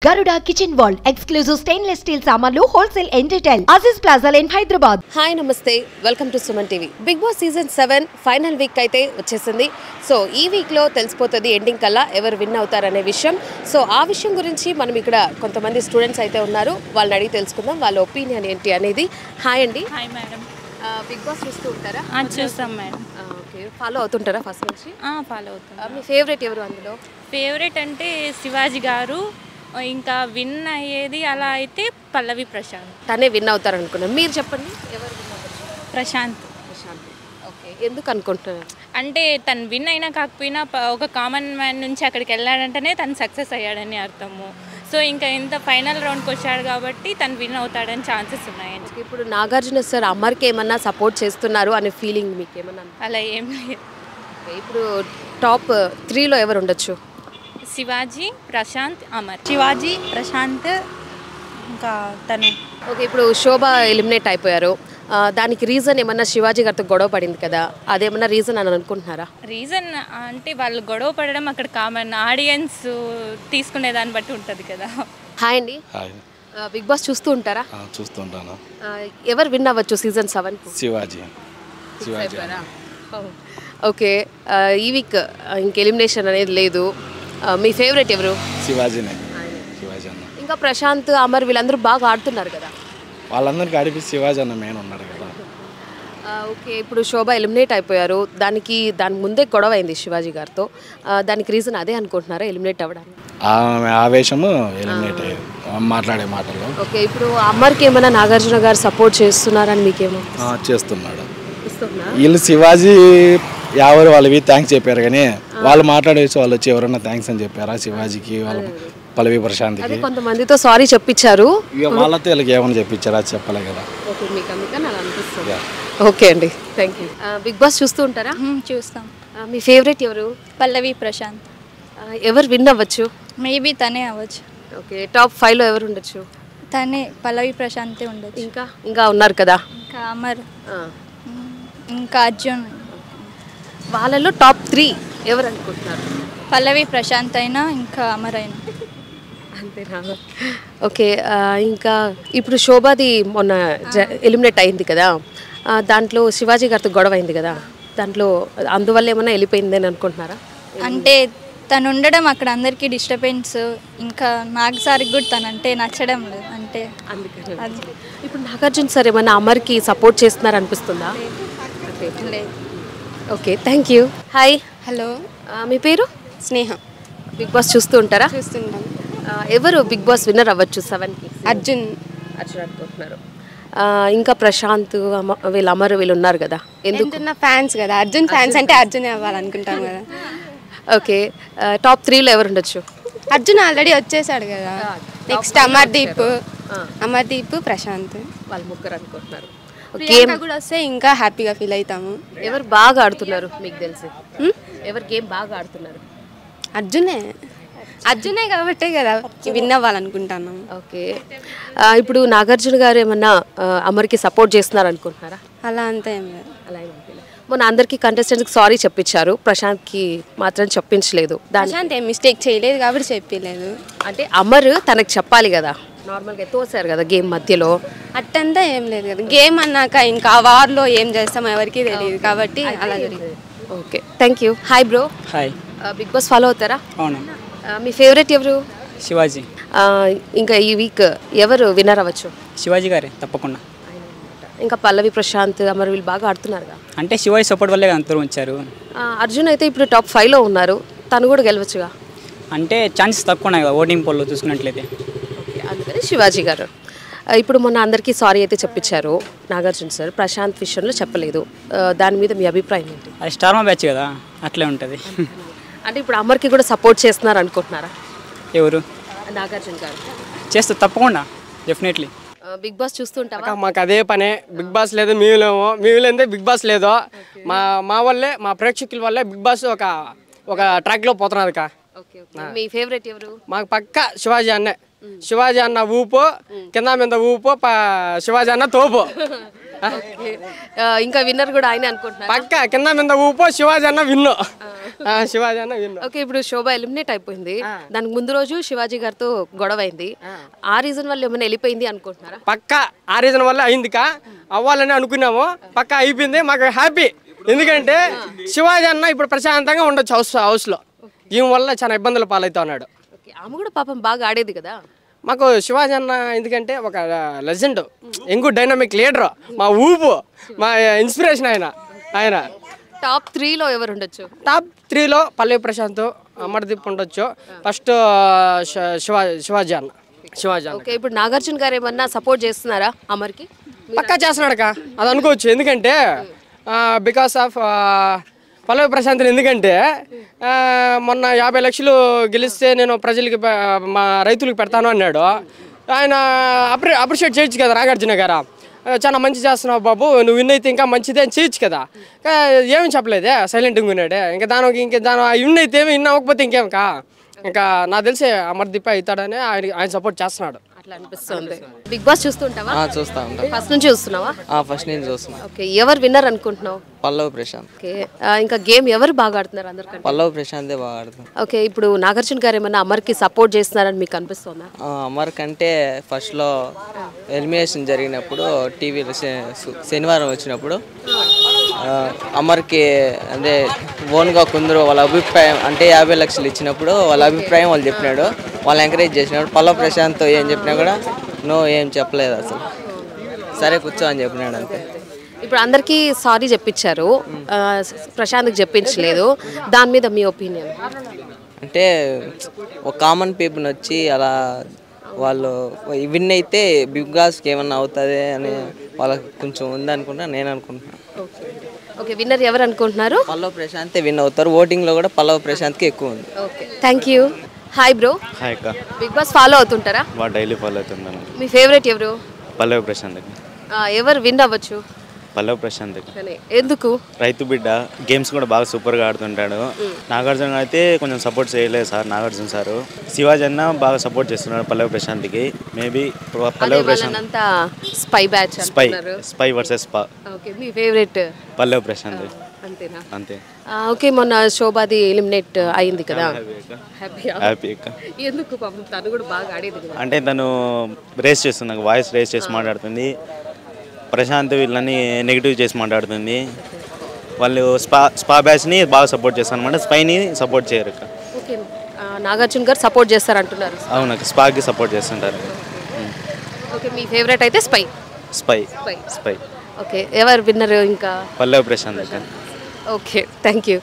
Garuda Kitchen World exclusive stainless steel samanlu wholesale and retail Aziz Plaza in Hyderabad. Hi namaste, welcome to Suman TV. Big Boss season 7 final week అయితే వచ్చేసింది. So ఈ week లో తెలిసిపోతది ending కల్లా ఎవరు win అవుతారనే విషయం. So ఆ విషయం గురించి మనం ఇక్కడ కొంతమంది స్టూడెంట్స్ అయితే ఉన్నారు. వాళ్ళని అడిగి తెలుసుకుందాం వాళ్ళ ఒపీనియన్ ఏంటి అనేది. హాయ్ అండి. Hi madam. బిగ్ బాస్ చూస్తూ ఉంటారా? చూస్తాం మేడం. ఓకే, ఫాలో అవుతుంటారా ఫస్ట్ నుంచి? ఫాలో అవుతాం. మీ ఫేవరెట్ ఎవరు అందులో? ఫేవరెట్ అంటే శివాజీ గారు, ఇంకా విన్ అయ్యేది అలా అయితే పల్లవి ప్రశాంత్. తనే విన్ అవుతారు అనుకున్నాను. మీరు చెప్పండి ఎవరు విన్ అవుతారు? ప్రశాంత్. ఓకే, ఎందుకు అనుకుంటున్నారు? అంటే తను విన్ అయినా కాకపోయినా ఒక కామన్ మ్యాన్ నుంచి అక్కడికి వెళ్ళాడంటేనే తను సక్సెస్ అయ్యాడని అర్థము. సో ఇంకా ఇంత ఫైనల్ రౌండ్కి వచ్చాడు కాబట్టి తను విన్ అవుతాడని ఛాన్సెస్ ఉన్నాయండి. ఇప్పుడు నాగార్జున సార్ అమర్కి ఏమన్నా సపోర్ట్ చేస్తున్నారు అనే ఫీలింగ్ మీకు ఏమన్నా? అలా ఏం లేదు. ఇప్పుడు టాప్ 3లో ఎవరు ఉండొచ్చు? శివాజీ, ప్రశాంత్, అమర్. శివాజీ, ప్రశాంత్, ఇంకా తను. ఓకే, ఇప్పుడు శోభ ఎలిమినేట్ అయిపోయారు. దానికి రీజన్ ఏమన్నా శివాజీ గారితో గొడవ పడింది కదా, అదేమన్నా రీజన్ అని అనుకుంటున్నారా? రీజన్ అంటే వాళ్ళు గొడవ పడడం అక్కడ కామన్, ఆడియన్స్ తీసుకునే దాన్ని బట్టి ఉంటుంది కదా. హాయ్ అండి. హాయ్. బిగ్ బాస్ చూస్తూ ఉంటారా? చూస్తూ ఉంటాను. ఎవరు విన్ అవ్వచ్చు సీజన్ 7? శివాజీ. ఓకే, ఈ వీక్ ఇంక ఎలిమినేషన్ అనేది లేదు. మీ ఫేవరెట్ ఎవరు? శివాజీనే. శివాజీ అన్న. ఇంకా ప్రశాంత్, అమర్ వీళ్ళందరూ బాగా ఆడుతున్నారు కదా. వాళ్ళందరికీ ఆడిపి శివాజీ అన్న మెయిన్ ఉన్నాడు కదా. ఓకే, ఇప్పుడు శోభ ఎలిమినేట్ అయిపోయారు. దానికి ముందే గొడవ అయింది శివాజీ గారితో. దానికి రీజన్ అదే అనుకుంటున్నారా ఎలిమినేట్ అవ్వడానికి? ఆమె ఆవేశము ఎలిమినేట్ అయ్యేది మాట్లాడే మాటల్లో. ఓకే, ఇప్పుడు అమర్కి ఏమైనా నాగార్జున గారు సపోర్ట్ చేస్తున్నారని మీకేమో? చేస్తున్నాడు. వీళ్ళు శివాజీ ఎవరు వాళ్ళవి థ్యాంక్స్ చెప్పారు కానీ వాళ్ళు మాట్లాడేసి వాళ్ళు వచ్చి ఎవరన్నా థ్యాంక్స్ అని చెప్పారా శివాజీకి, వాళ్ళ పల్లవి ప్రశాంత్కి? కొంతమందితో సారీ చెప్పించారు. ఇక వాళ్ళతో వీళ్ళకి ఏమన్నా చెప్పించారా చెప్పలే కదా. ఓకే అండి, థ్యాంక్ యూ. బిగ్ బాస్ చూస్తూ ఉంటారా? చూస్తాం. మీ ఫేవరెట్ ఎవరు? పల్లవి ప్రశాంత్. ఎవరు విన్ అవ్వచ్చు? మేబీ తనే అవ్వచ్చు. ఓకే, టాప్ 5లో ఎవరు ఉండొచ్చు? తనే, పల్లవి ప్రశాంతే ఉండొచ్చు. ఇంకా ఉన్నారు కదా. ఇంకా అమర్, ఇంకా అర్జున్. వాళ్ళలో టాప్ 3 ఎవరు అనుకుంటున్నారు? పల్లవి ప్రశాంత్ అయినా ఇంకా అమర్ అయినా. అంతేనా? ఓకే, ఇంకా ఇప్పుడు శోభాది మొన్న ఎలిమినేట్ అయింది కదా, దాంట్లో శివాజీ గారితో గొడవ అయింది కదా, దాంట్లో అందువల్ల ఏమన్నా వెళ్ళిపోయిందని అనుకుంటున్నారా? అంటే తను ఉండడం అక్కడ అందరికీ డిస్టర్బెన్స్, ఇంకా నాగ్ సార్కి కూడా తను అంటే నచ్చడం లేదు. అంటే అందుకని ఇప్పుడు నాగార్జున సార్ ఏమన్నా అమర్కి సపోర్ట్ చేస్తున్నారు అనిపిస్తుందా? లేదు. Okay, thank you. Hi. Hello, మీ పేరు? స్నేహ. బిగ్ బాస్ చూస్తూ ఉంటారా? చూస్తుంటాం. ఎవరు బిగ్ బాస్ విన్నర్ అవ్వచ్చు 7కి? అర్జున్ అనుకుంటున్నారు. ఇంకా ప్రశాంత్, వీళ్ళు అమర్ వీళ్ళు ఉన్నారు కదా, ఎందుకు? ఫ్యాన్స్ కదా, అర్జున్ ఫ్యాన్స్ అంటే అర్జునే అవ్వాలనుకుంటాం కదా. ఓకే, టాప్ 3లో ఎవరు ఉండొచ్చు? అర్జున్ ఆల్రెడీ వచ్చేసాడు కదా. నెక్స్ట్ అమర్దీప్, ప్రశాంత్, వాళ్ళు ముగ్గురు అనుకుంటున్నారు. గేమ్ కూడా వస్తే ఇంకా హ్యాపీగా ఫీల్ అవుతాము. ఎవరు బాగా ఆడుతున్నారు మీకు తెలిసి? ఎవరు గేమ్ బాగా ఆడుతున్నారు? అర్జునే కాబట్టే కదా విన్ అవ్వాలనుకుంటున్నాము. ఓకే, ఇప్పుడు నాగార్జున గారు ఏమన్నా అమర్కి సపోర్ట్ చేస్తున్నారు అనుకుంటున్నారా? అలా అంతా ఏం లేదు. అలా ఏమనుకోలేదు. మొన్న అందరికీ కంటెస్టెంట్స్కి సారీ చెప్పించారు, ప్రశాంత్కి మాత్రం చెప్పించలేదు. ప్రశాంత్ ఏం మిస్టేక్ చేయలేదు కాబట్టి చెప్పలేదు. అంటే అమర్ తనకు చెప్పాలి కదా, నార్మల్గా తోసారు కదా గేమ్ మధ్యలో. అట్టంతా ఏం లేదు కదా, గేమ్ అన్నాక ఇంకా ఆ వార్లో ఏం చేస్తామో ఎవరికి తెలియదు కాబట్టి అలా జరిగింది. Okay, thank you. Hi bro. Hi. Big boss follow అవుతారా? అవును. మీ ఫేవరెట్ ఎవరు? శివాజీ. ఇంకా ఈ వీక్ ఎవరు విన్నర్ అవ్వచ్చు? శివాజీ గారే తప్పకుండా. ఇంకా పల్లవి ప్రశాంత్, అమర్ వీళ్ళు బాగా ఆడుతున్నారుగా. అంటే శివాజీ సపోర్ట్ వల్లే అందరూ ఉంచారు. అర్జున్ అయితే ఇప్పుడు టాప్ 5లో ఉన్నారు, తను కూడా గెలవచ్చుగా. అంటే ఛాన్సెస్ తక్కువ ఉన్నాయి కదా ఓటింగ్ పోల్లో చూసుకున్నట్లయితే. ఓకే, అందుకని శివాజీ గారు. ఇప్పుడు మొన్న అందరికీ సారీ అయితే చెప్పించారు నాగార్జున సార్, ప్రశాంత్ విషయంలో చెప్పలేదు. దాని మీద మీ అభిప్రాయం ఏంటి? అది స్టార్మా బ్యాచ్ కదా, అట్లే ఉంటుంది. అంటే ఇప్పుడు అమర్కి కూడా సపోర్ట్ చేస్తున్నారు అనుకుంటున్నారా? ఎవరు? నాగార్జున గారు చేస్తారు తప్పకుండా, డెఫినెట్లీ. Big Boss చూస్తుంటావా? మాకు అదే పనే, బిగ్ బాస్ లేదు మేము లేదే బిగ్ బాస్ లేదు. మా వల్లే, మా ప్రేక్షకుల వల్లే బిగ్ బాస్ ఒక ట్రాక్లో పోతున్నది కా. మీ ఫేవరెట్ ఎవరు? మాకు పక్క శివాజీ అన్నే. శివాజీ అన్న ఊపు, కింద మీద ఊపు, శివాజీ అన్న తోపు. ఇంకా విన్నర్ కూడా ఆయనే అనుకుంటున్నారు. పక్క కింద మీద ఊపో శివాజీ అన్న విన్ను. శివాజీ అన్న విన్ను. ఓకే, ఇప్పుడు శోభ ఎలిమినేట్ అయిపోయింది. దానికి ముందు రోజు శివాజీ గారితో గొడవ అయింది. ఆ రీజన్ వల్ల ఏమైనా వెళ్ళిపోయింది అనుకుంటున్నారా? పక్క ఆ రీజన్ వల్ల అయింది అవ్వాలని అనుకున్నాము. పక్క అయిపోయింది, మాకు హ్యాపీ. ఎందుకంటే శివాజీ అన్న ఇప్పుడు ప్రశాంతంగా ఉండొచ్చు హౌస్లో. దీని వల్ల చాలా ఇబ్బందులు పాలవుతా ఉన్నాడు. ఆమె కూడా పాపం బాగా ఆడేది కదా. మాకు శివాజీ అన్న ఎందుకంటే ఒక లెజెండ్, యంగ్ డైనమిక్ లీడర్, మా ఊపు, మా ఇన్స్పిరేషన్. ఆయన టాప్ 3లో ఎవరు ఉండొచ్చు? టాప్ 3లో పల్లవి ప్రశాంత్, అమర్దీప్ ఉండొచ్చు. ఫస్ట్ శివాజీ అన్న. ఓకే, ఇప్పుడు నాగార్జున గారు ఏమన్నా సపోర్ట్ చేస్తున్నారా అమర్కి? పక్కా చేస్తున్నాడు అది అనుకోవచ్చు. ఎందుకంటే బికాస్ ఆఫ్ పల్లవి ప్రశాంత్. ఎందుకంటే మొన్న 50 లక్షలు గెలిస్తే నేను ప్రజలకి మా రైతులకు పెడతాను అన్నాడు. ఆయన అప్రిషియేట్ చేయొచ్చు కదా నాగార్జున గారు. చాలా మంచి చేస్తున్నావు బాబు, నువ్వు విన్ అయితే ఇంకా మంచిదే అని చేయొచ్చు కదా. ఏమని చెప్పలేదే, సైలెంట్గా ఉన్నాడే. ఇంకా దాని విన్ అయితే విన్ అవ్వకపోతే ఇంకేం ఇంకా నాకు తెలిసి అమర్దీప్ అవుతాడని ఆయన సపోర్ట్ చేస్తున్నాడు. అట్లా అనిపిస్తుంది. బిగ్ బాస్ చూస్తుంటావా? చూస్తా ఉంటా. ఫస్ట్ నుంచి చూస్తున్నావా? ఫస్ట్ నుంచి చూస్తున్నా. ఓకే, ఎవరు విన్నర్ అనుకుంటున్నావు? పల్లవి ప్రశాంత్. ఓకే, ఇంకా గేమ్ ఎవరు బాగా ఆడుతున్నారు అందరికంటే? పల్లవి ప్రశాంతే బాగా ఆడుతున్నారు. ఓకే, ఇప్పుడు నాగార్జున గారు ఏమన్నా అమర్కి సపోర్ట్ చేస్తున్నారని మీకు అనిపిస్తుందా? అమర్ కంటే ఫస్ట్లో ఎలిమినేషన్ జరిగినప్పుడు టీవీలో శనివారం వచ్చినప్పుడు అమర్కి అంటే ఓన్గా కొందరు వాళ్ళ అభిప్రాయం అంటే 50 లక్షలు ఇచ్చినప్పుడు వాళ్ళ అభిప్రాయం వాళ్ళు చెప్పినాడు. వాళ్ళు ఎంకరేజ్ చేసినాడు. పల్లవి ప్రశాంత్ ఏం చెప్పినా కూడా ఏం చెప్పలేదు అసలు. సరే కూర్చో అని చెప్పినాడు అంతే. ఇప్పుడు అందరికీ సారీ చెప్పించారు, ప్రశాంత్కి చెప్పించలేదు. దాని మీద మీ ఒపీనియన్? అంటే ఒక కామన్ పీపుల్ వచ్చి అలా వాళ్ళు విన్ అయితే బిగ్ బాస్కి ఏమన్నా అవుతుంది అని వాళ్ళకి కొంచెం ఉందనుకుంటా నేను అనుకుంటున్నాను. ఓకే, విన్నర్ ఎవరు అనుకుంటున్నారు? పల్లవి ప్రశాంతే విన్ అవుతారు. ఓటింగ్లో కూడా పల్లవి ప్రశాంత్కి ఎక్కువ ఉంది. Okay, thank you. Hi bro. Hi అక్క. బిగ్ బాస్ ఫాలో అవుతుంటారా? డైలీ ఫాలో అవుతున్నాను. మీ ఫేవరెట్ ఎవరు? పల్లవి ప్రశాంత్. ఎవరు విన్ అవ్వచ్చు? పల్లవి ప్రశాంత్. ఎందుకు? రైతు బిడ్డ, గేమ్స్ కూడా బాగా సూపర్గా ఆడుతుంటాడు. నాగార్జున అయితే కొంచెం సపోర్ట్ చేయలేదు సార్ నాగార్జున సారు. శివాజీ అన్న బాగా సపోర్ట్ చేస్తున్నాడు పల్లవి ప్రశాంత్కి. Maybe Pallavi Prashanth spy versus spa. Okay, మీ ఫేవరెట్ పల్లవి ప్రశాంత్. అంతేనా? అంతే. ఓకే, మొన్న శోభాది ఎలిమినేట్ అయింది కదా. హ్యాపీ అక్క. ఎందుకు? పాపం తను కూడా బాగా ఆడేది కదా. అంటే తను రేస్ చేస్తుంది, వాయిస్ రేస్ చేసి మాట్లాడుతుంది. ప్రశాంత్ వీళ్ళని నెగిటివ్ చేసి మాట్లాడుతుంది. వాళ్ళు స్పా బ్యాచ్ని బాగా సపోర్ట్ చేస్తారు అనమాట, స్పైని సపోర్ట్ చేయరు. ఓకే, నాగార్జున గారు సపోర్ట్ చేస్తారంటున్నారు. అవును, స్పాకి సపోర్ట్ చేస్తుంటారు. ఓకే, మీ ఫేవరెట్ అయితే స్పై. స్పై. ఓకే, ఎవరు విన్నర్? ఇంకా Pallavi Prashanth. Okay, thank you.